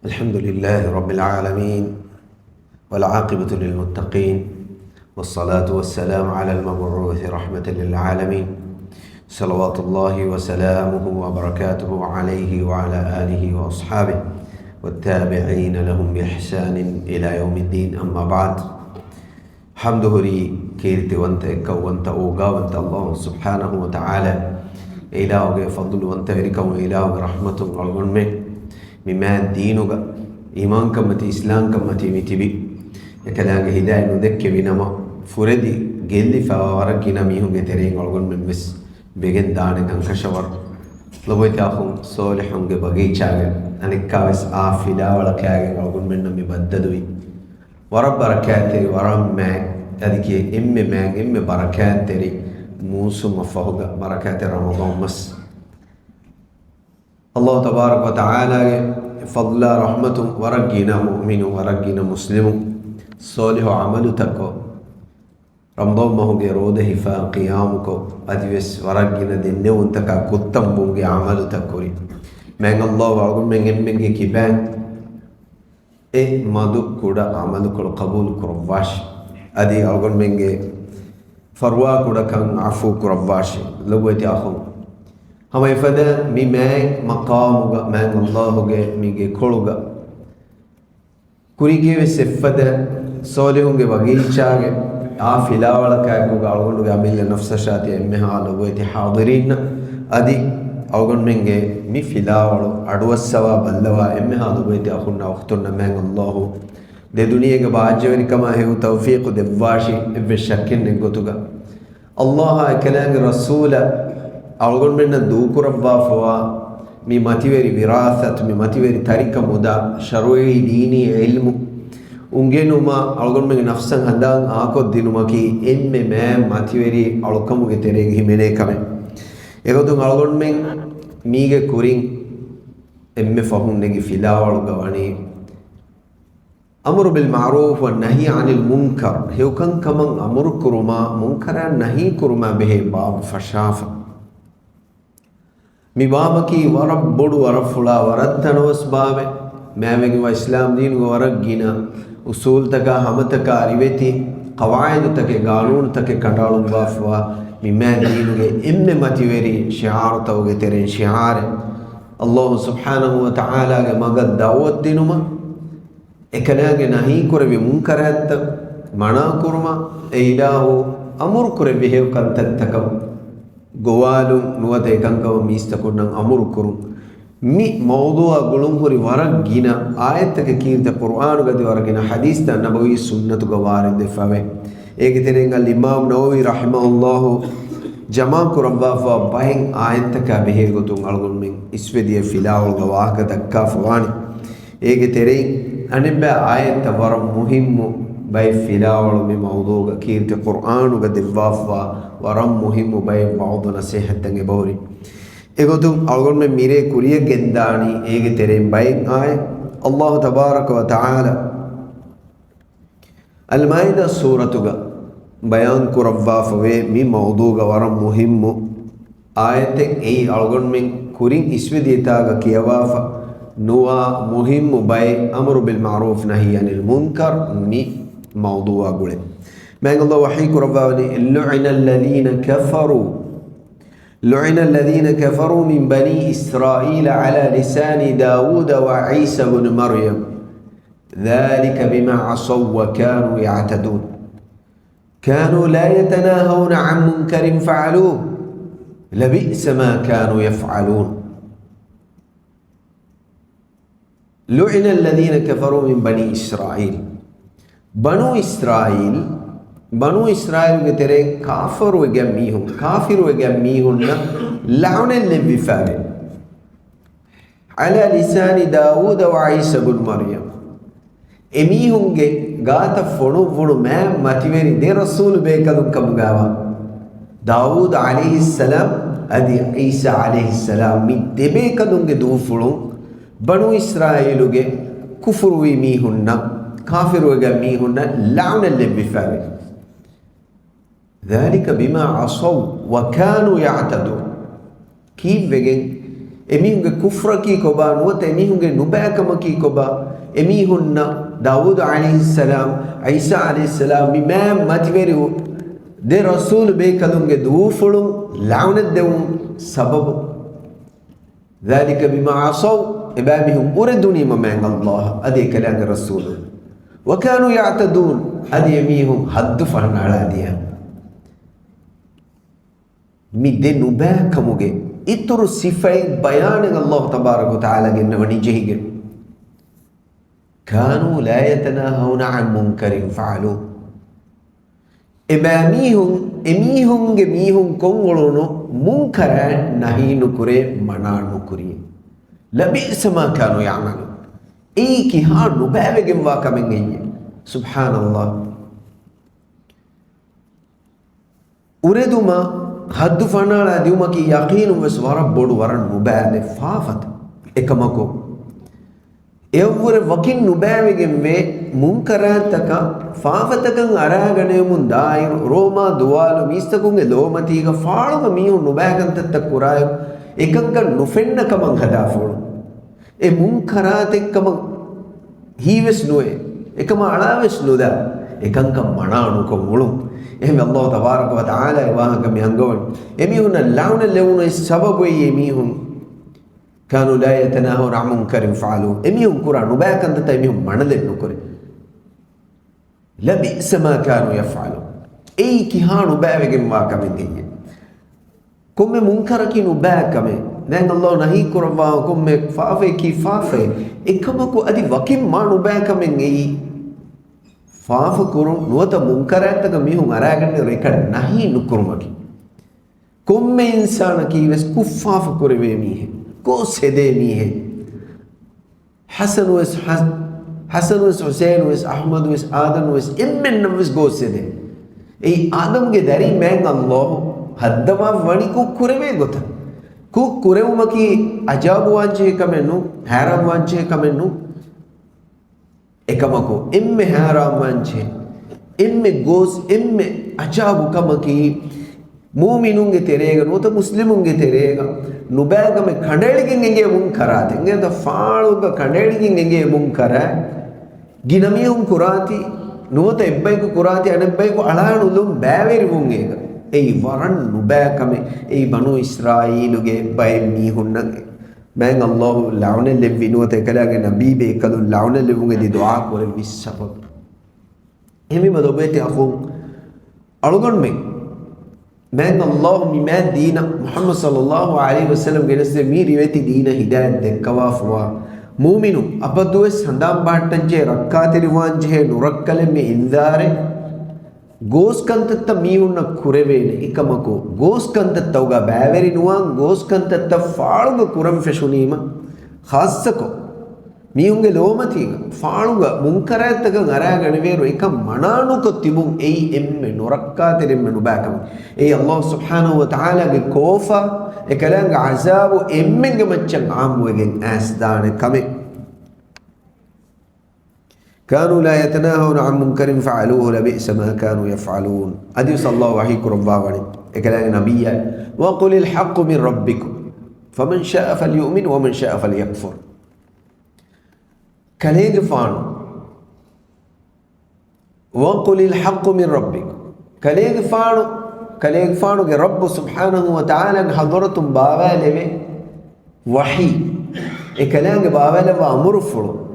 الحمد لله رب العالمين والعاقبة للمتقين والصلاة والسلام على المبعوث رحمة للعالمين صلوات الله وسلامه وبركاته عليه وعلى آله وأصحابه والتابعين لهم بإحسان إلى يوم الدين. أما بعد، حمده لي كيرتي وانت إكا وانت أوغا وانت الله سبحانه وتعالى إلهك فضل وانت إركا وإلهك رحمة والغنمه مما دينك إيمان كمتي إسلام كمتي متبي يكلانك هداية ندك بينما فردي جلي فورقنا ميهم جترين والغن من بس بيجن دانك انكشور لبويت أخون صالحون جبعي شاعر أنك كاوس آفلا ولا كاعر والغن من نمي بددوي ورب بركاتي ورب ما أديك إم بركاتي موسى مفهوم بركات رمضان مس الله تبارك وتعالى فضل رحمة ورجينا مؤمن ورجينا مسلم صالح عمل تكو رمضان ما هو جروده فقيامك أديس ورجينا دينه وانتكا كتم بونج عمل تكوري من الله وعقول من كيبان مادو كودا عمل كل قبول كرباش أدي عقول من فروا كودا كان عفو كرباش لو بيتي أخو हमें फदे मी मैं मकामुगा मैं अल्लाहुगे मीगे कोलुगा कुरिगे वे सिफदे सोलिहुंगे वगीचागे आ फिलावला कायकुगा अलगुंडुगे अमिल नफ्सशाती एम्मे हालो वेति हादिरीन अदि अलगुंड मिंगे मी फिलावलो अडवसवा बल्लवा एम्मे हालो वेति अखुन्ना वक्तुन्ना मैं अल्लाहु दे दुनिया के बाजवरी कमा है तौफीक देवाशी एव्वे शक्किन निगोतुगा अल्लाह कलांग रसूल أقول من الدوكور الضافوا مي ماتيوري وراثة مي ماتيوري تاريخ مدا شروعي ديني علم ونجنو ما أقول من نفسن هندان آكو دينو ما كي ما ماتيوري أقول كم وكتيري همينة كمان يقولون أقول من ميجا كورين فهم نجي فيلا والجواني أمر بالمعروف والنهي عن المنكر هو كان كمان أمر كرما منكر نهي كرما به باب فشافة मी बाबा की वरब बोडू वरब फुला वरद तनवस बाबे मैं वा इस्लाम दीन को वरग गिना उसूल तक हम तक अरिवेती कवायद तक कानून तक कंडालुं बाफवा मी मैं दीन के इम्मे मतिवेरी शिआर तोगे तेरे शिआर अल्लाह सुब्हानहु व तआला के मगद दावत दिनुमा एकना के नहीं करे भी मुनकरात मना कुरमा इलाहु अमर करे बिहेव कंत तकम गोवालू नुवते कंकव मीस्तकुन्नं अमुर कुरुं मी मौदुआ गुलुंहुरी वरग गिना आयत के कीर्त कुरान गदि वरगिना हदीस ता नबवी सुन्नत गवार दफावे एक तेरेंगल इमाम नववी रहमहुल्लाह जमा कुरब्बा फ बाइंग आयत का बेहेगो तुं अलगुन मिन इसवेदिए फिलाउल गवाह का दक्का फवानी एक तेरे अनिबा आयत वर मुहिम باي فيلاول من موضوع كيرت القرآن وقد الضافة ورم مهم باي بعض نصيحة تنجبوري إيقوتو أقول من ميري كوريا جنداني إيق ترين باي آي الله تبارك وتعالى المائدة سورة بيان كرفاف من موضوع ورم مهم آية أي أقول من كورين اسم ديتاغا كيوافا نوا مهم باي أمر بالمعروف نهي عن المنكر مي موضوع قولي ما الله وحيك رباني لعن الذين كفروا من بني إسرائيل على لسان داود وعيسى بن مريم ذلك بما عصوا وكانوا يعتدون كانوا لا يتناهون عن منكر فعلوه لبئس ما كانوا يفعلون لعن الذين كفروا من بني إسرائيل بنو إسرائيل كتير كافر وجميعهم لعن اللي بفعله على لسان داود وعيسى بن مريم إميهم جات فنو ما ماتيوري دي رسول بيكادم كم جاوا داود عليه السلام أدي عيسى عليه السلام من دبيكادم جدو فلون بنو إسرائيل كفر ويميهن كافر وجميعهن لعن اللي بفعله ذلك بما عصوا وكانوا يعتدون كيف بيجن emihunge kufra ki koba nuwata emihunge nubakama ki koba emihunna Dawud alayhi salam Isa alayhi salam mi mam mativeri de rasul be kalunge duufulun la'nat dewun sababu dhalika bima asaw ibamihum uriduni man Allah adi kalang rasul wa kanu ya'tadun adi emihum haddu farnala diya mi de nubakamuge ituru sifai bayanin Allah tabarak wa ta'ala genna wani jehige كانوا لا يتناهون عن منكر فعلوه emihun kongolono munkara nahi nukure mana nukuri labisa ma kanu ya'malu ki ha nubavegen wa kamengenye subhanallah ureduma haddu fanala diuma ki yaqinu waswara bodu waran nubade faafat ekamako evvure wakin nubavegen ve munkarataka faafatakan aragane mun dair roma duwalu mistakunge lomatiga faaluga mihu nubagantatta kurayu ekanka nufenna kaman hadafulu e munkaratekkama hives nuwe ekama alaves nuda ekanka mananu ko mulum ehme Allah tabaraka wa taala wahaka mi hangawan emihuna launa lewuna sababu emihun كانوا لا يتناهون عن منكر فعلوه emihun kura nubakantata emihun manalen nukure لبئس ما كانوا يفعلون ki ha nubavegen wa kamengenye komme munkara ki nubakame nan Allah nahi kurwa komme faafe ki faafe ekamaku adi wakim ma nubakamen ei faafa kurun nuwata munkarataka mihun araganne rekan nahi nukurmaki komme insana ki ves kuffafa kurve mihe ko sede mihe Hasan was Hussein was Ahmad was Adam was immen was go sede ei Adam ge dari man Allah haddama wani ku kurve gota ku kurevumaki ajabu wanche kamenu haram wanche kamenu ekamako imme haram wanche imme gos imme ajabu kamaki mu'minunge terega nota muslimunge terega nubagame kandeligin enge munkarate enge da faaluga kandeligin enge munkara ginamiyum kurati nota ebbayku kurati anebbayku alanulum baveri mungega ei waran nubakame ei banu israiluge bay mihunna man Allah launa levvi nota kalage nabi be kalu launa levunge di dua kore bisabab emi madobeti akhum alugon me man Allah mima dina Muhammad sallallahu alaihi wasallam genese mi riveti dina hidayat dekkawa fuwa mu'minu apadues handam battanje rakkatiriwanje nurakkale me indare goskantata mihunna kurevene ikamako goskantata baveri nuwan goskantata faaluga kuram feshunima khassako mihunge lomatiga faaluga munkarataka aragane veru ekam mananuko tibun ei emme norakkaterimme nubakam ei Allah subhanahu wa ta'ala ge kofa ekalanga azabu emmenge maccan amwegen asdane kame كانوا لا يتناهون عن منكر فعلوه لبئس ما كانوا يفعلون أدي صلى الله عليه وسلم إكلام النبي وقل الحق من ربكم فمن شاء فليؤمن ومن شاء فليكفر كليغ فان وقل الحق من ربكم كليغ فانو رب سبحانه وتعالى حضرتم بابا لوي وحي إكلام بابا لوي أمر فلو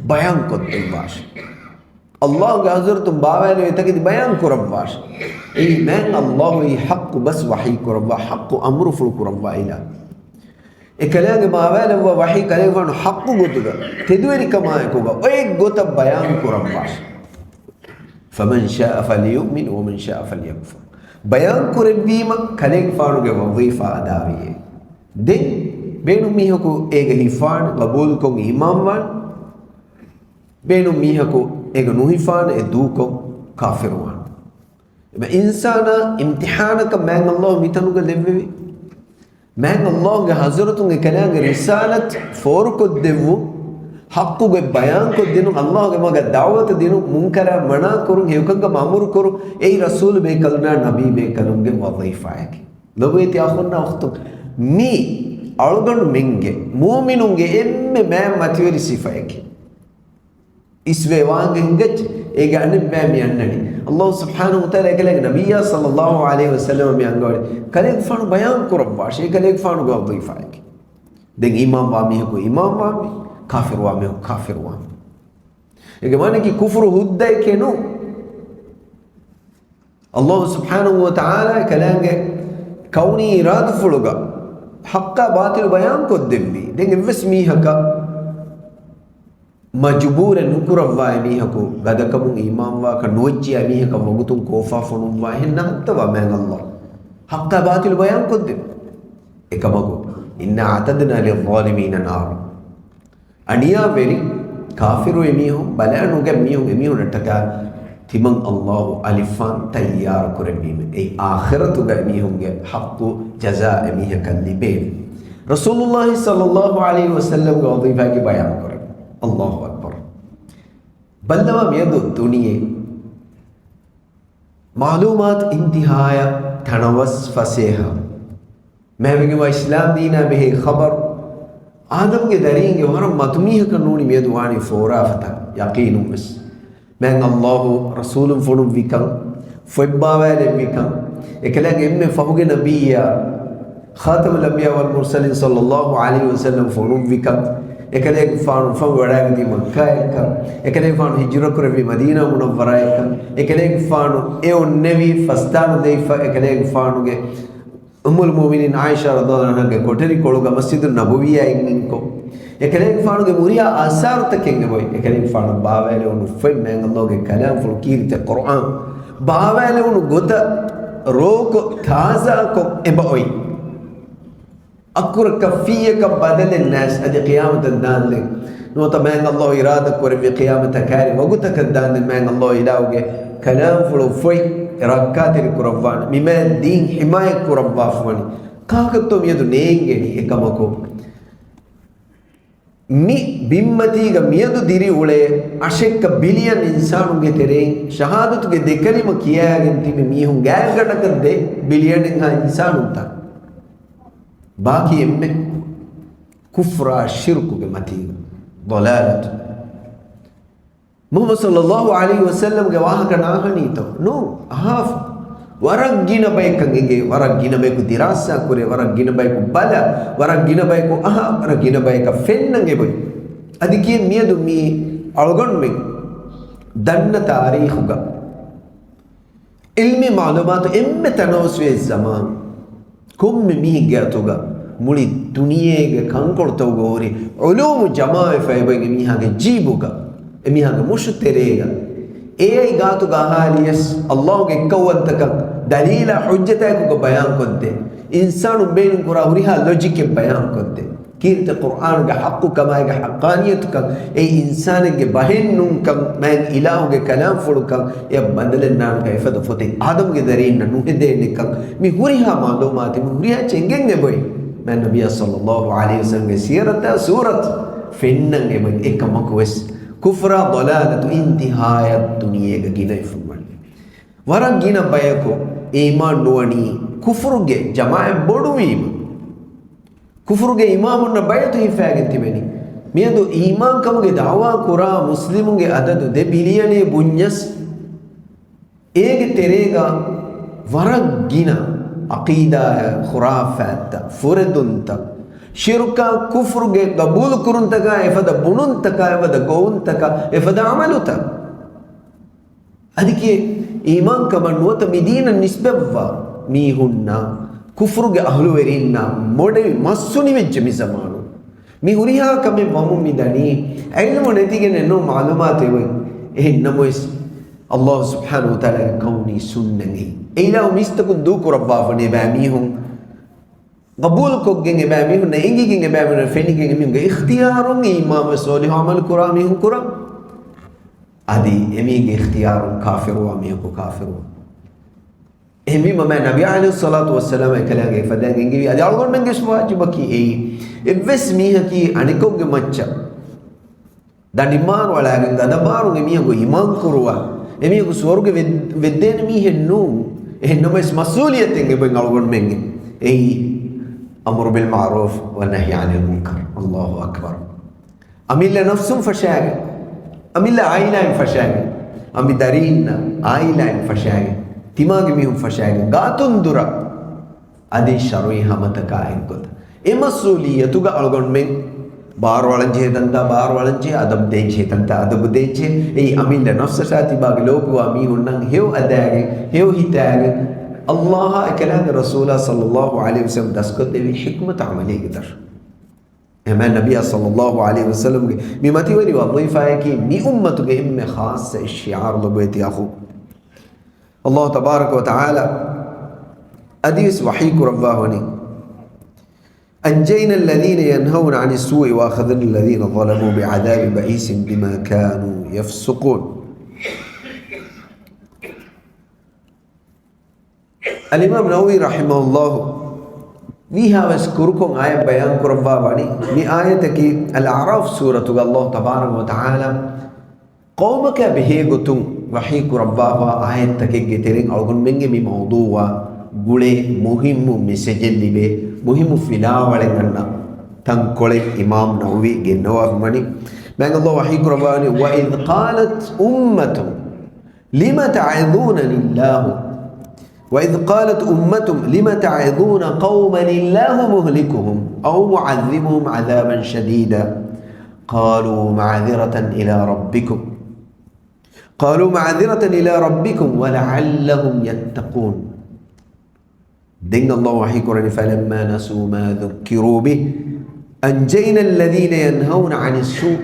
بيان করতে বাস আল্লাহ গাজর তুম বাবালে এটাকে বয়ান করব বাস এই মান আল্লাহ এই হক বস ওয়াহি করব হক আমর ফুল করব ইলা একলাগে বাবালে ওয়াহি করে ফন হক গোতুগা তেদুরি কমায় কোবা ওই গোত বয়ান করব বাস فمن شاء فليؤمن ومن شاء فليكفر বয়ান করে বিমা খালেক ফারুগে ওয়াজিফা আদাবিয়ে দে বেনু মিহকো এগে হিফান কবুল কো ইমামওয়ান benu mihako ega nuhifan e duko kafirwan eba insana imtihanaka man Allah mitanuga levvi man Allah ge hazratunge kalanga risalat forko devu haqqu ge bayan ko dinu Allah ge maga da'wat dinu munkara mana korun hewkanga mamur koru ei rasul be kalna nabi be kalunge wazifa yake lobeti akhunna waqtu mi algon menge mu'minunge emme ma mativeri sifayke isve wangengech ege anbe mi annani Allah subhanahu wa ta'ala ekale nabiyya sallallahu alaihi wasallam mi angore kalek fanu bayan kurabba she kalek fanu go dhifayke den imam wa mi ko imam wa mi kafir wa mi kafir wa ege mane ki kufru hudday kenu Allah subhanahu wa ta'ala kalange kauni irad fuluga haqqa batil bayan ko dembi den evs mi haka majbur nukurawwa emihako gadakamu imamwa ka nojji emihaka mogutun kofa fonumwa henna hattawa man Allah haqqa batil bayan kodde ekamago inna atadna lil zalimin nar aniya veri kafiru emiho balanu ge emiho nataka timan Allah alifan tayyar kurabime ei akhiratu ge emiho ge haqqu jazaa emihaka libe Rasulullah sallallahu alaihi wasallam ge wadifa ge bayan kur Allahu Akbar. Ballava miyadu duniye मालूमात इंतहाया थनवस फसेहा महवेगे व इस्लाम दीना बेहे खबर आदम के दरेंगे वहाँ मतमीह कनूनी में दुआनी फोरा फता यकीन उम्स मैं अल्लाह रसूल फुनु विकं फ़िब्बावेले विकं एकलेगे इम्मे फ़हुगे नबिया ख़ातम लंबिया वल मुरसलिन सल्लल्लाहु अलैहि वसल्लम फुनु विकं ekaleeg faanu fan wadaagdi makka ekka ekaleeg faanu hijra kuravi madina munawwara ekka ekaleeg faanu e onnevi fastanu deifa ekaleeg faanu ge ummul mu'minin aisha radhiyallahu anha ge koteri koluga masjid nabawiya inko ekaleeg faanu ge muriya asar takenge boy ekaleeg faanu baawele onu fe mengallo ge kalam ful kirte quran baawele onu gota roko taza ko eboy أكور كفية كبدل الناس أدي قيامة الدان لك نوتا مان الله إرادة كور في قيامة كاري وقلت كدان مان الله إلاوه كلام فلو في ركات الكرفان مما دين حماية كرفافواني كاكتوم يدو نينجني إكامكو مي بمتي ميدو ديري ولي أشك بليون إنسان ترين شهادة دكري مكيا أنتي ميهم غير كذا دي بليون إنسان تا باقي إمّe كفر الشرك بمتين ضلالة محمد صلى الله عليه وسلم جواه كناهني تو نو هاف ورقينا بايكن إيه ورقينا بايكو دراسة كوري ورقينا بايكو بلا ورقينا بايكو ورقينا بايكا فنن إيه بوي أديكين ميادو مي ألغون مي دن تاريخوغا علمي معلومات إمّe تنوسوي الزمان كم ميه جاتوغا مولي دنيا كانكورتوغا وري علوم جماعة فايبا ميها جيبوغا ميها مشتريغا اي جاتوغا هاليس الله كوان تكا دليل حجتك بيان كنت انسان بين كرا وريها لوجيك بيان كنت كيرت القران حق كما حقانيتك اي انسان بهن كم من اله كلام فلك يا بدلنا كيف دفتي ادم درين نوهدينك مي هوريها معلومات مي هوريها چنگن بوي من نبي صلى الله عليه وسلم سيرته سوره فنن من اكمكوس كفر ضلاله انتهاء الدنيا گيني فمن ورا گينا بيكو ايمان نواني كفرگه جماعه بودويم كفرگه إمامنا بيتو يفاقن تبني ميادو إيمان كمگه دعوة كرا مسلمونگه عدد دي بلياني بنيس ايگ تريگا ورق گينا عقيدة خرافات فردنتا شركا كفرگه قبول کرنتكا افدا بننتكا افدا قونتكا افدا عملوتا أدكي إيمان كمان نوتا مدينة نسبة ميهننا كفرج أهل ورينا مودي مسوني بجمي زمانو ميهوريها كمي بامو ميداني علم ونتيجة إنه معلومات إنموس الله سبحانه وتعالى كوني سنني إلا ومستكون دوك ربا فني باميهم قبول كوجين باميهم نيجي جين باميهم فيني جين باميهم اختيارهم إمام صالح عمل كراميهم كرام أدي أميج اختيارهم كافر وأميهم كافر إمي ما نبي عليه الصلاة والسلام كلامه فدان إنجيل أدي أقول من جسوا واجبكي أي إبس ميه كي أنيكم جمتشا داني مار ولا عند دبارو إميه كو إيمان كروا إميه كو سورو كودين ميه نو إنه مس مسؤولية تيجي بين أقول من أي أمر بالمعروف والنهي عن المنكر. الله أكبر. أميل نفسهم فشاغ أميل عائلة فشاغ أمي دارين عائلة فشاغ تماغ ميهم فشاغ غاتون درا أدي شروي همتك عينكوت مسؤولية تغا ألغون من بار والنجه تنتا بار والنجه أدب دينجه تنتا أدب دينجه أميل نفس شاتي باغ لوكو أميهن هيو أداغ هيو هتاغ الله كلام الرسول صلى الله عليه وسلم دسكت دي حكمة عملية قدر اما النبي صلى الله عليه وسلم ممتي وري وظيفة كي مي أمتك هم خاص الشعار لبيتي أخو الله تبارك وتعالى أديس وحيك رباهني أنجينا الذين ينهون عن السوء وأخذنا الذين ظلموا بعذاب بئيس بما كانوا يفسقون. الإمام النووي رحمه الله نيها واذكركم آية بيان كرباباني ني آية كي الأعراف سورة الله تبارك وتعالى قومك بهيغتم وحي كربابا آية تكي جترين ألغن مني من موضوع قولي مهم مسجل لبي مهم فلاوة لنا تنقل إمام نووي جنوه مني من الله وحي كرباباني وإذ قالت أمة لما تعظونني الله وإذ قالت أمة لم تعظون قوما الله مهلكهم أو معذبهم عذابا شديدا قالوا معذرة إلى ربكم ولعلهم يتقون. دين الله وحيكرني فلما نسوا ما ذكروا به أنجينا الذين ينهون عن السوء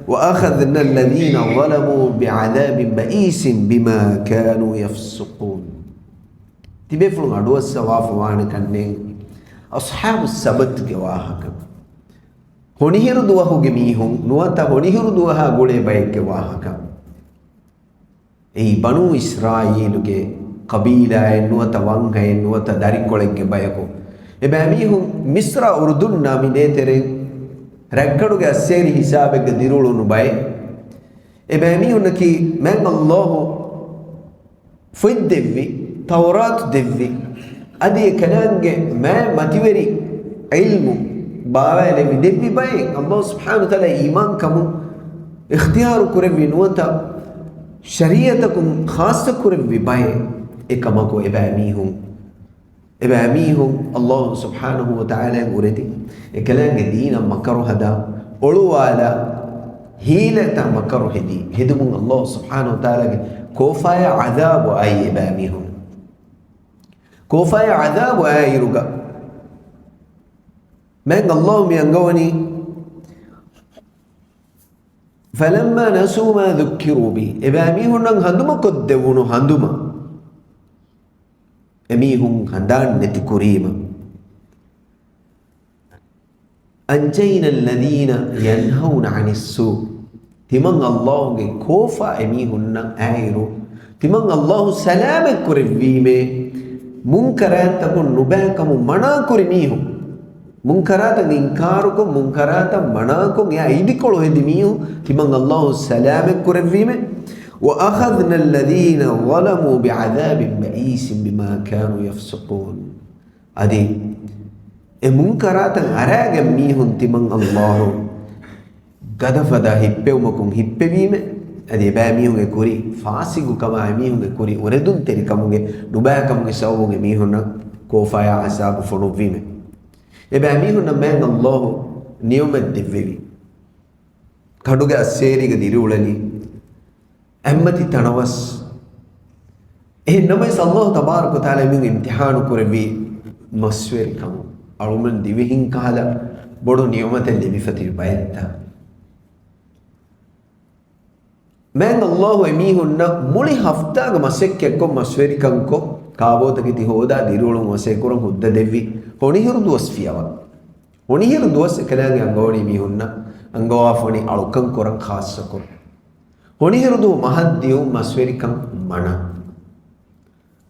وأخذنا الذين ظلموا بعذاب بئيس بما كانوا يفسقون. تبيفلون أدوى السواف وانا كنين أصحاب السبت كواهك هنيهر دواه جميعهم نواتا هنيهر دواه قولي بايك كواهك أي بنو إسرائيل كي قبيلة نواتا وانغي نواتا داري قولي بايكو إباميهم مصر أردن نامي نيترين ركّرُك السير حسابك ديرولو نباي إبامي هناكي من الله في الدفي توراة دفي أدي كنانج ما ماتيوري علم بابا لفي دفي باي الله سبحانه وتعالى إيمان كمو اختيار كربي نوتا شريعتكم خاصة كربي باي إكماكو إباميهم الله سبحانه وتعالى أريد إكلام دينا مكرو هذا أولوالا هيلة مكرو هدي هدمون الله سبحانه وتعالى كوفايا عذاب أي إباميهم كوفايا عذاب أي رجع من الله ميانغوني فلما نسوا ما ذكروا به إباميهم نان هندما كدونو هندما أميهم هندان نتكريما أنجينا الذين ينهون عن السوء تمن الله كوفا أميهم نان آيرو تمن الله سلامك كرفيمه منكرات تكون نباكم منا كرميهم منكرات إنكاركم منكرات مناكم يا إيديكولو هدميهم تمن الله سلامك كرفيمه وأخذنا الذين ظلموا بعذاب بئيس بما كانوا يفسقون. أدي منكرات أراجع ميهم تمن الله قد فدا هبّومكم هبّبيمه أدي باميهم كوري فاسق كما ميهم كوري وردون تري كموجي نباكم كساوون ميهم كوفايا عذاب فنوفيمه إباميهم نمان الله نيوم الدفيبي كدوجا السيري كديري ولني أمتي تناوس إنما الله تبارك وتعالى من امتحان كربي مسوير كم أرومن ديوهين كهلا بدو نيومة اللي بفتي بايتا من الله أميهن مولي هفتا مسككم مسوير كمكو كابو تكتي هودا ديرولو مسكورم هودا ديفي هوني هردوس فيها هوني هردوس كلام يانغوني ميهن أنغوافوني ألوكم كورن خاصكم هوني هردو مهديو مسويركم منا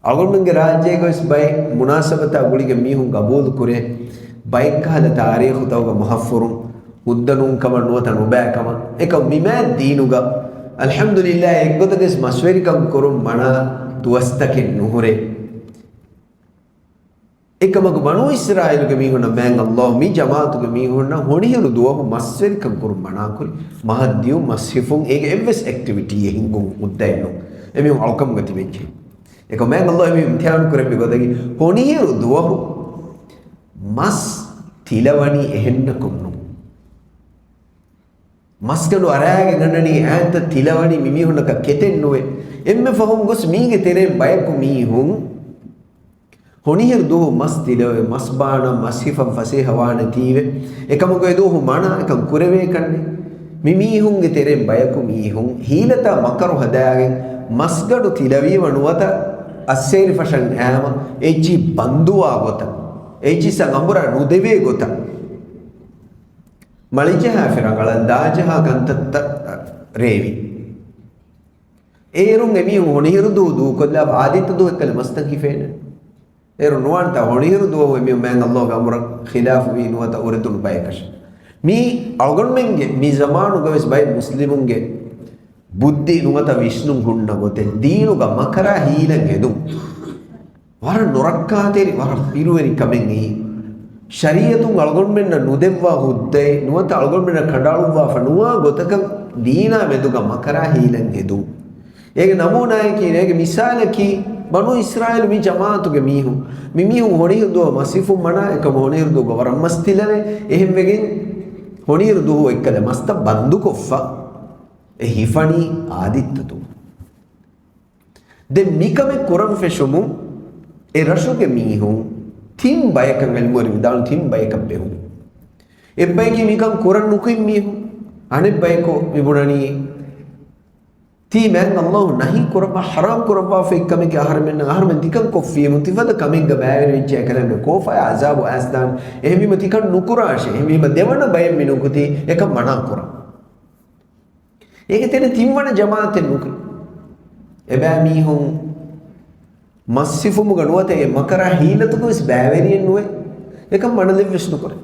أقول من الراجع كويس باي مناسبة أقولي كميهم قبول كره باي كهذا تاريخ تاوغا محفورم ودنون كمان نوتا نبأ كمان إكم ميمات دينوغا الحمد لله إكو تكس مسويركم كورم منا دوستك نهوري එකමක බනු ඉස්රායිල්ගේ මීහුන මෑන් අල්ලාහ් මී ජමාතුගේ මීහුන හොනිහිරු දුවහු මස්වෙරිකම් කුරු මනාකුරි මහද්දියු මස්හිෆුන් ඒගේ එවස් ඇක්ටිවිටි එහිංගුම් උද්දැයිනු එමි අල්කම් ගති වෙච්චි එක මෑන් අල්ලාහ් මී ඉම්තිහාන් කරෙබි ගොදගි හොනිහිරු දුවහු මස් තිලවණි එහෙන්න කුන්නු මස්කඩු අරයාගේ ගන්නනි ඈත තිලවණි මිමිහුනක කෙතෙන්නුවේ එම්මෙ ෆහුම් ගොස් මීගේ තෙරේ බයකු මීහුන් හොනිහිරු දුවහු මස් තිලවේ මස් බාන මස්හිෆම් ෆසේ හවාන තීවේ එකමකේ දුවහු මන එකම් කුරවේ කන්නේ මිමිහුන්ගේ තෙරේ බයකු මීහුන් හීලතා මකරු හදාගෙන මස්ගඩු තිලවීම නුවත අස්සේරි ෆෂන් ඈම එජි බන්දුවා ගොත එජි සංගම්බර නුදෙවේ ගොත මලිජහා ෆිරංගල දාජහා ගන්තත් රේවි ඒරුන් එමිහුන් හොනිහිරු දු කොල්ලා ආදිත දු එක්කල මස්තන් කිෆේන ඒරු නුවන්ත හොනිහිරු දු එමි මෑන් අල්ලාහ් ගම්ර ඛිලාෆ වී නුවත උරතුන් බයකෂ මී අල්ගොන්මෙන්ගේ මී zamaanu ගවස් බයි මුස්ලිමුන්ගේ බුද්ධි නුවත විෂ්ණු ගුණ ගොතේ දීනුග මකරා හීලන් හෙදුම් වර නොරක්කාතේරි වර පිරුවෙරි කමෙන් එහි ශරීයතුන් අල්ගොන්මෙන්න නුදෙව්වා හුද්දේ නුවත අල්ගොන්මෙන්න කඩාළුවා ෆනුවා ගොතක දීනා මෙදුග මකරා හීලන් හෙදුම් ඒක නමූනායකී ඒගේ මිසාලකී බනු ඉස්රායිල් මි ජමාතුගේ මීහු මිමිහු හොනිහිරු දුව මසිෆු මනා එක හොනිහිරු දුව වරම් මස්තිලවේ එහෙම වෙගෙන් හොනිහිරු දුව එක්කල මස්ත බන්දු කොෆ්ෆා e hifani adittatu de mikame kuram feshumu e rashuge mihu tim bayakan elmori vidan tim bayakam behu e bayki mikam kuran nukim mihu ane bayko vibunani ti man Allah nahi kuraba haram kuraba fe ikame ke aharmen dikan kofi mutifada kaming ga bayre che kalame kofa azabu asdan ehmi matikan nukurashe ehmi devana bayam minukuti ekam mana kuram ඒක තෙන තිම්වන ජමාතෙන් නුකි එබෑ මීහුන් මස්සිෆුම ගනුවතේ මකරා හීලතුකස් බෑවරියෙන් නුවේ එක මනදෙ විශ්නු කර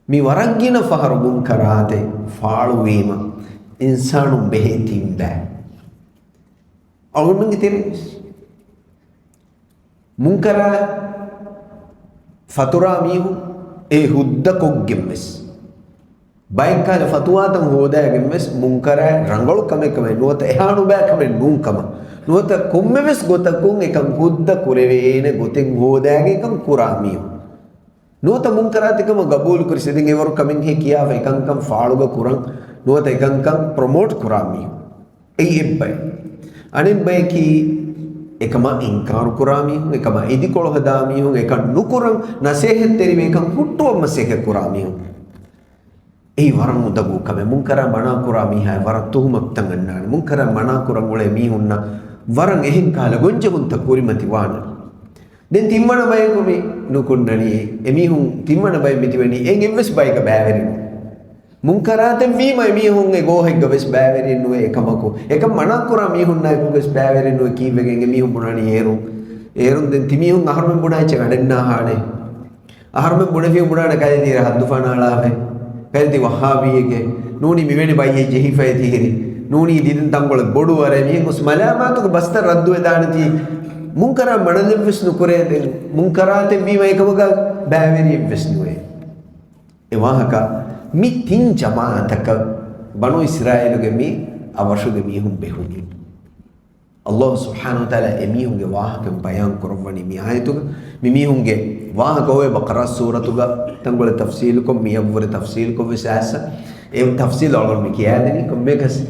මී වරග්ගින ෆහර මුන්කරාතේ ෆාළු වීම ඉන්සානු බෙහෙතින් බෑ අවුන්ගේ තෙරෙස් මුන්කරා ෆතුරා මීහු ඒ හුද්ද කොග්ගෙම්ස් බයිකාල ෆතුවාතම් හොදාගෙන මෙස් මුන්කරා රංගලු කමෙකම නුවත එහානු බෑකම නුන්කම නුවත කොම්මෙස් ගොතකුන් එකම් හුද්ද කුරවේන ගොතෙන් හොදාගෙන එකම් කුරාමියෝ නුවත මුන්කරාතිකම ගබූල් කුරිසෙදින් එවර කමින් හේ කියාව එකංකම් ෆාළුග කුරන් නුවත එකංකම් ප්‍රොමෝට් කුරාමියෝ ඒ එබ්බයි අනිබ්බයි කි එකම ඉන්කාරු කුරාමියෝ එකම ඉදිකොළ හදාමියෝ එක නුකුරන් නසෙහෙත් තෙරිවේ එකම් හුට්ටුවම සෙක කුරාමියෝ ඒ වරන් උදබු කම මුන්කරා මනාකුරා මීහා වර තුහුමක් තංගන්නාන මුන්කරා මනාකුරා මුලේ මීහුන්න වරන් එහෙන් කාල ගොංජුන්ත කුරිමති වාන දැන් තිම්මන බය කොමි නුකුන්නනි එමිහුන් තිම්මන බය මිතිවෙනි එන් එවස් බයක බෑවරින් මුන්කරාත වීමයි මීහුන් ඒ ගෝහෙක් ගවස් බෑවරින් නුවේ එකමකෝ එක මනාකුරා මීහුන් නයි ගවස් බෑවරින් නුවේ කීවෙගෙන් මීහුන් බුණානි ඒරුන් දැන් තිමිහුන් අහරමෙන් බුණායිච ගඩන්නා හානේ අහරමෙන් බුණේ බුණාන කයි දිර හද්දුෆානාලාවේ පැල්ති වහාබියගේ නූනි මිවෙනි බයියේ ජෙහිෆයි තිහිරි නූනි දිදන් තංගොල බොඩු වර මිය කුස් මලාමාතුක බස්ත රද්දු වේදානති මුන්කරා මනදෙ විස්නු කුරේ දෙ මුන්කරාතේ වීම එකමක බෑවෙරි විස්නුවේ එවාහක මි තින් ජමාතක බනු ඉස්රායිලගේ මි අවශ්‍යගේ මිහුන් බෙහුනි Allah subhanahu wa ta'ala emihunge wahaka bayan korwani mi ayatuga mimihunge wahaka hoye baqara suratuga tangole tafsil ko miyawwar tafsil ko visasa em tafsil algon mi kiyadani ko mekas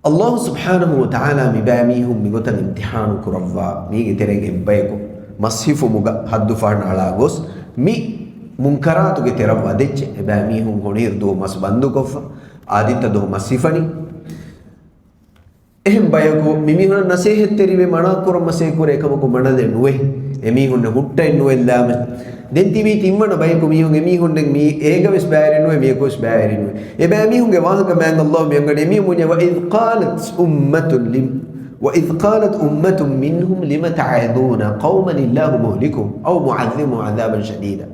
Allah subhanahu wa ta'ala mi bamihum mi gotan imtihan korwa mi terege bayko masifu muga haddu farna ala gos mi munkaratu ge terwa deche bamihum honir do mas bandu kofa adita do masifani එහෙන් බයකෝ මිමිහුන නසෙහෙත් තෙරිවේ මනාකුර මසේ කුර එකමකෝ මනද නුවේ එමිහුන හුට්ටයි නුවෙල්ලාම දෙන් තිමි තිම්මන බයකෝ මිහුන් එමිහුන්ෙන් මි ඒගවස් බෑරි නුවේ මියකොස් බෑරි නුවේ එබෑ මිහුන්ගේ වාහක මෑන් අල්ලාහ් මියංගඩ එමිහුන් وإذ قالت أمة منهم لم تعظون قوما الله مهلكهم أو معذبهم عذابا شديدا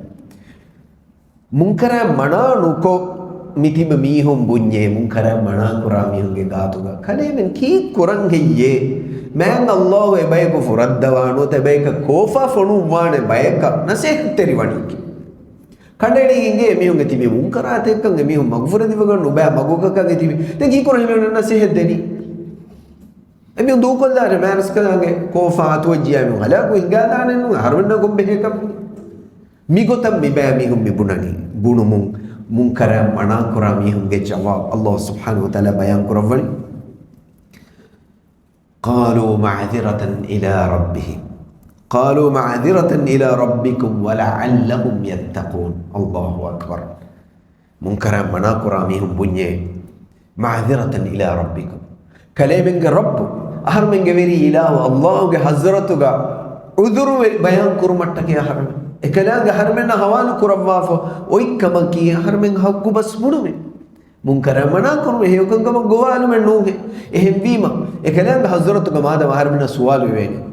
منكر منانوكو මිතිබ මීහුම් බුඤ්ඤේ මුන්කර මනා කුරා මීහුන්ගේ ගාතුග කලෙමෙන් කී කුරන් ගෙයේ මෑන් අල්ලාහ් එබයක ෆුරද්දවානෝ තබයක කෝෆා ෆොනු වානේ බයක නසෙක් තෙරි වණිකි කණ්ඩේණිගේ මීහුන්ගේ තිබි මුන්කරාත එක්කගේ මීහුම් මග්ෆුර දිවගන්න බෑ මගුකකගේ තිබි දැන් කී කුරන් මීහුන් නසෙහෙ දෙනි එමෙන් දූකොල්ලාර මෑනස් කලගේ කෝෆා තුවජියා මීහුන් හලකු ඉංගාදානෙන් නු හරවන්න කොම්බෙක මිගොතම් මිබෑ මීහුම් මිබුණනි බුණුමුන් මුන්කර මනා කුරා මීහුන්ගේ ජවාබ් අල්ලාහ් සුබ්හානහු වතාලා බයන් කරවනි قالوا معذرة إلى ربهم قالوا معذرة إلى ربكم ولعلهم يتقون الله أكبر منكر مناكرا ميهم بنيه معذرة إلى ربكم كلامك رب أهر من غيري إله الله حضرتك عذر بيان كرمتك يا حرم إكلام حرمنا هوان كربافو ويكما كي حرمن حق بس منو منكر مناكر هي وكم غوال من نوه එහෙම වීම ඒ කලෙන් හසරතුක මාද වහරමින සුවාලු වෙන්නේ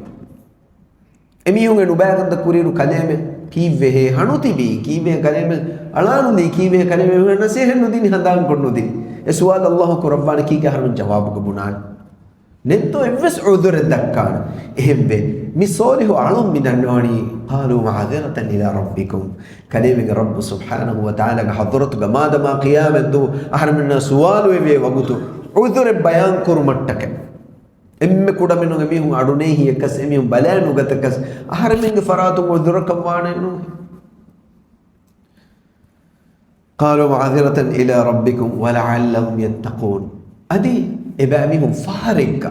එමියුන්ගේ නුබෑගන්ද කුරීරු කලෙමෙ කීවේ හනුතිබි කීවේ කලෙමෙ අලානුදී කීවේ කලෙමෙ නසෙහෙන් නුදිනි හදාන් කොන්නුදී ඒ සුවාල අල්ලාහ් කුරබ්බාන කීගේ හරුන් ජවාබුක බුනාන නෙත්තෝ එවස් උදුර දක්කාන එහෙම වේ මිසෝලිහු අලුම් මිදන්නෝනි قالوا معذرة إلى ربكم كلمة رب سبحانه وتعالى حضرتك ماذا ما قيامة دو أحرمنا سوال وي وقتو عذر بيان كرمتك එම්මෙ කුඩ මෙනුගේ මිහුන් අඩුනේ හියකස් එමිහුන් බලෑනු ගතකස් අහරමින්ගේ ෆරාතු උදුරකම් වානෙන්නු قالوا معذرة إلى ربكم ولعلهم يتقون أدي إبامهم فارق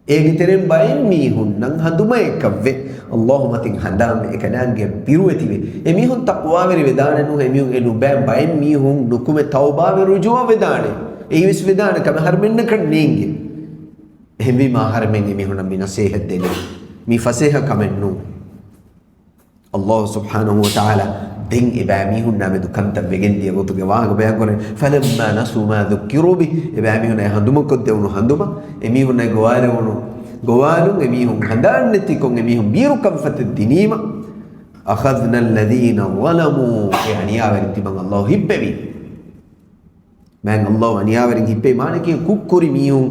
ඒගිතරෙන් බයෙන් මිහුන් නම් හඳුම එකවේ اللهم තින් හඳාම එකනාන්ගේ පිරුවතිවේ එමිහුන් තක්වා වෙරි වේදානනු එමිහුන් එනු බයෙන් මිහුන් නුකුමේ තවබා වෙරුජුව වේදානේ ඒ විස් වේදාන කම හර්මෙන්න කන්නේගේ එහෙමි මාහරමෙන් මිහුන මිනසේහ දෙලේ මි ෆසේහ කමෙන්නු الله سبحانه وتعالى دين إباميهن نامد كنت بجندي يقولوا جواه بيقولون فلما نسوا ما ذكروا به إباميهن هندوما كده هندوما إميهن جوالو إميهن هندان نتيكون إميهن بيرو كم فت الدنيما أخذنا الذين ظلموا يعني يا بنتي من الله هببي من الله أن يا بنتي هببي ما نكين كوكوري ميهن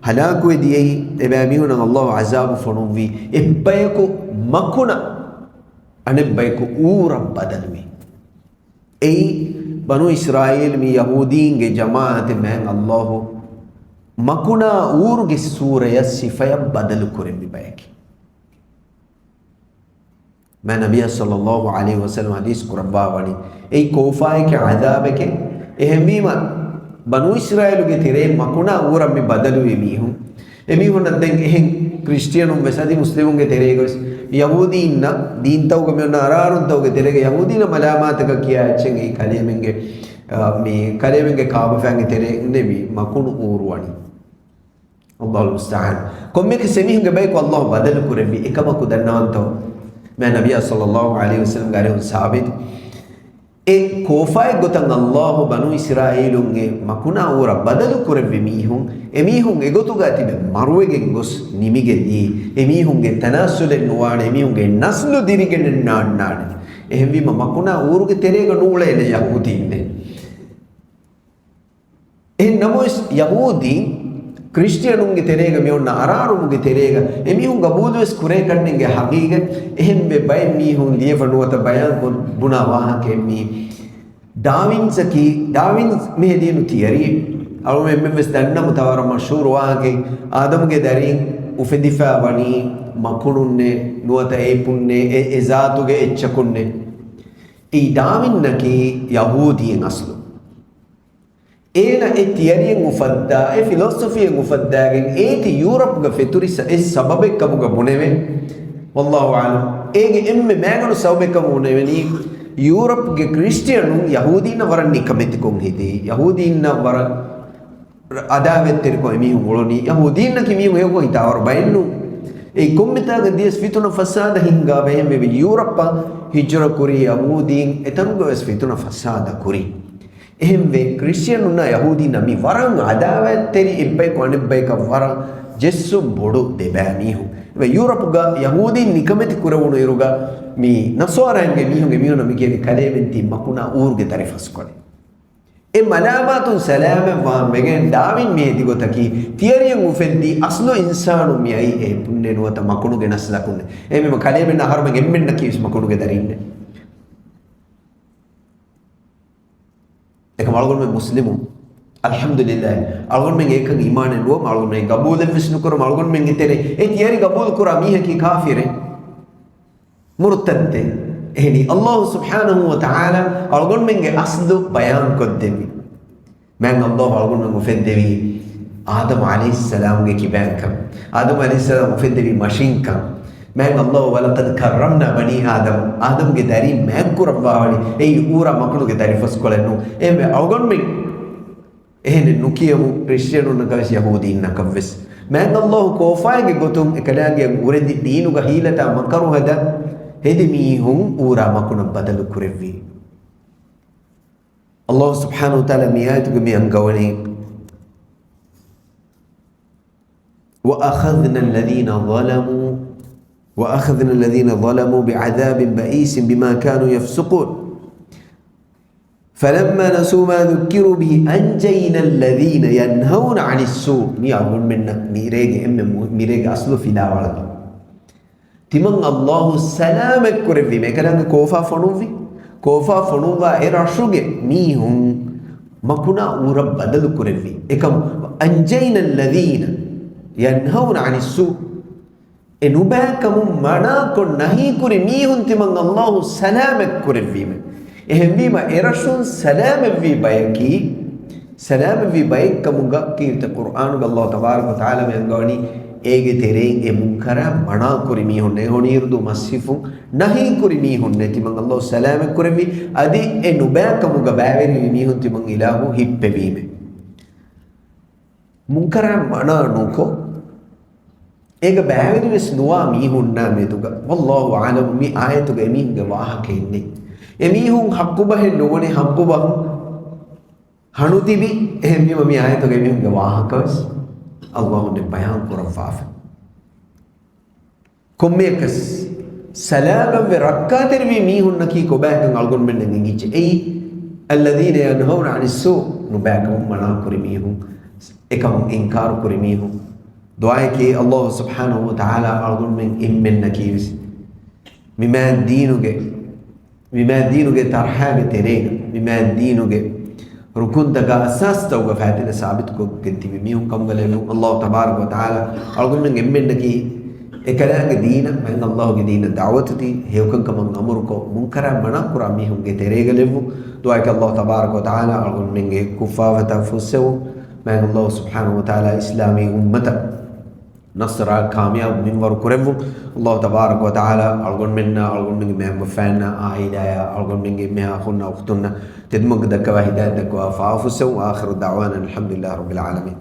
هلاكوا ديي إباميهن الله عذاب فنوفي إبايكو مكونا අනෙබ්බයික ඌරම් බදල්මි ඒ බනු ඉස්රායිල් මි යහූදීන්ගේ ජමාඅත මෑන් අල්ලාහ් මකුනා ඌරුගේ සූරය සිෆය බදලු කුරෙමි බයකි මෑ නබිය සල්ලල්ලාහු අලයිහි වසල්ලම් හදීස් කුරබාවනි ඒ කෝෆායක අදාබක එහෙමීම බනු ඉස්රායිල්ගේ තිරේ මකුනා ඌරම් මි බදලු එමිහුන් එමිහුන් දැන් එහෙන් ක්‍රිස්තියානුන් වෙසදි මුස්ලිමුන්ගේ තිරේ ගොස් යහූදීන්න දීන් තවක මෙන්න අරාරුන් තවක දෙලගේ යහූදීන මලාමාතක කියා ඇච්චෙන් ඒ කලියමෙන්ගේ මේ කලියමෙන්ගේ කාබෆෑන්ගේ තෙරේ නෙවි මකුණු ඌරුවනි අල්ලාහ් මුස්තආන් කොම්මෙක සෙමිහින්ගේ බයික අල්ලාහ් බදල කුරෙවි එකමකු දන්නවන්තෝ මෑ නබිය සල්ලල්ලාහු අලයිහි වසල්ලම් ගාරේ සාබිත් ඒ කෝෆාය ගොතන් අල්ලාහ් බනු ඉස්රායිලුන්ගේ මකුණා ඌර බදල කුරෙවි මිහුන් එමිහුන් එගොතුගා තිබෙ මරුවෙගෙන් ගොස් නිමිගෙදී එමිහුන්ගේ තනස්සුලෙන් නුවාන එමිහුන්ගේ නස්ලු දිරිගෙන නාන්නාන එහෙම්වීම මකුණා ඌරුගේ තෙරේක නූලේන යහූදීන්නේ ඒ නමොස් යහූදී ක්‍රිස්තියානුන්ගේ තෙරේක මෙන්න අරාරුමුගේ තෙරේක එමිහුන් ගබූදුස් කුරේ කන්නේගේ හගීග එහෙම් බෙ බය මිහුන් ලියවනුවත බයන් බුනා වාහකේ මි ඩාවින්ස් මෙහෙදීනු තියරි අලුම මෙම්ස් දන්න මුතවර මෂූර් වාගේ ආදම්ගේ දරින් උෆෙදිෆා වනි මකුණුන්නේ නුවත ඒපුන්නේ ඒ ذاتුගේ එච්චකුන්නේ ඒ ඩාවින්නකි යහූදීන් අස්ලු ඒන ඒ තියරියෙන් උෆද්දා ඒ ෆිලොසොෆියෙන් උෆද්දාගෙන් ඒති යුරප්ගේ ෆෙතුරිස ඒ සබබෙක්කමුග මොනෙවෙ වල්ලාහු අලම් ඒගේ එම්මෙ මෑගණු සබබෙක්කම මොනෙවෙනි යුරප්ගේ ක්‍රිස්තියානුන් යහූදීන වරන් නිකමෙතිකොන් හිදී යහූදීන වර අදාවෙත්තෙරිකො එමිහුන් ඔලොනි යහූදීන කිමිහුන් ඒකෝ හිතාවර බයින්නු ඒ කොම්මිතාගේ දියස් ෆිතුන ෆසාද හින්ගා බෙහෙම වෙ යුරප්ප හිජර කුරි යහූදීන් එතනුගස් ෆිතුන ෆසාද කුරි එහෙම වේ ක්‍රිස්තියානුන් යහූදීන මි වරන් අදාවෙත්තෙරි ඉබ්බයි කොනෙබ්බයික වරන් ජෙස්සු බොඩු දෙබෑනිහු වේ යුරප්ගා යහූදීන් නිකමෙති කුරවුණු ඉරුගා මි නසෝරයන්ගේ මිහුන්ගේ මිහුන මි කියන්නේ කලෙවෙන්ති මකුණා ඌර්ගේ තරිෆස් කොනේ e malamatun salama wa megen davin me digotaki tiariyan ufendi aslo insanu mi ai e punne nuwata makunu ge nasla kunne e me kale men harma gemmen nakis makunu ge darinne ek malgon me muslimu alhamdulillah algon men ek iman nuwa malgon men qabul visnu kor malgon men gitere e tiari qabul kura mi haki kafire murtadde ehni Allah subhanahu wa ta'ala algon men ge aslu bayan koddevi men Allah algon men ufeddevi Adam alayhi salam ge kibankam Adam alayhi salam ufeddevi mashinka men Allah walaqad karramna bani Adam ge dari men kurawali ei ura makulu ge dari faskolenu e me algon men ehne nukiyamu Christianu nakavis Yahudi nakavis men Allah kofa ge gotum ekalaage uredi dinu ga hilata makaru hada hedimi hum ura makuna badalu kurevi Allah subhanahu wa ta'ala miyatu gumi angawani wa akhadna alladhina zalamu bi'adhabin ba'isin bima kanu yafsuqun falamma nasu ma dhukiru bihi anjayna alladhina yanhauna 'anil su' ni agun minna mirege aslu filawala timang Allahu salamak kurevi mekalanga kofa fonuva erashuge mihun makuna ura badalu kurevi ekam anjayna alladhina yanhauna 'anis su enubakamu mana ko nahi kuri mihun timang Allahu salamak kurevi me ehemma erashun salamevi bayaki salamevi bayakamuga kirte Qur'an Allah tabarak wa taala me angawani ege tereng e munkara mana kuri mihunne honirdu masifun nahi kuri mihunne timang Allah salamak kurevi adi e nubakamuga baveri mihun timang ilahu hippevime munkara mana nuko ega baveri ves nuwa mihunna metuga wallahu alam mi ayatuga eminge wahake inni emihun hakkubahe nogone hakkubahu hanudibi ehemma mi ayatuga eminge wahakas Allah ne bayan kurafaf kommekas salaman ve rakkater vi mihun naki ko bakan algon men ngiche ei alladhina yanhauna 'anis su no bakan mana kuri mihun ekam inkar kuri mihun du'a ki Allah subhanahu wa ta'ala algon men immen nakis mima dinuge tarhaga terega mima dinuge rukun daga asas tawga fatina sabit ko genti mihun kam galenu Allah tabarak wa ta'ala algun men emmen naki ekalaga dina men Allah ge dina da'watati hewkan kam amur ko munkara mana kura mihun ge terega levu du'a ke Allah tabarak wa ta'ala algun men ge kufawata fusu men Allah subhanahu wa ta'ala islami ummata nasra kamyab minwar kurevu Allah tabarak wa ta'ala algun men me fanna aidaya algun men me akhunna ukhtunna تدمج دكوا هداية دكوا فعافوا سوا آخر دعوانا الحمد لله رب العالمين.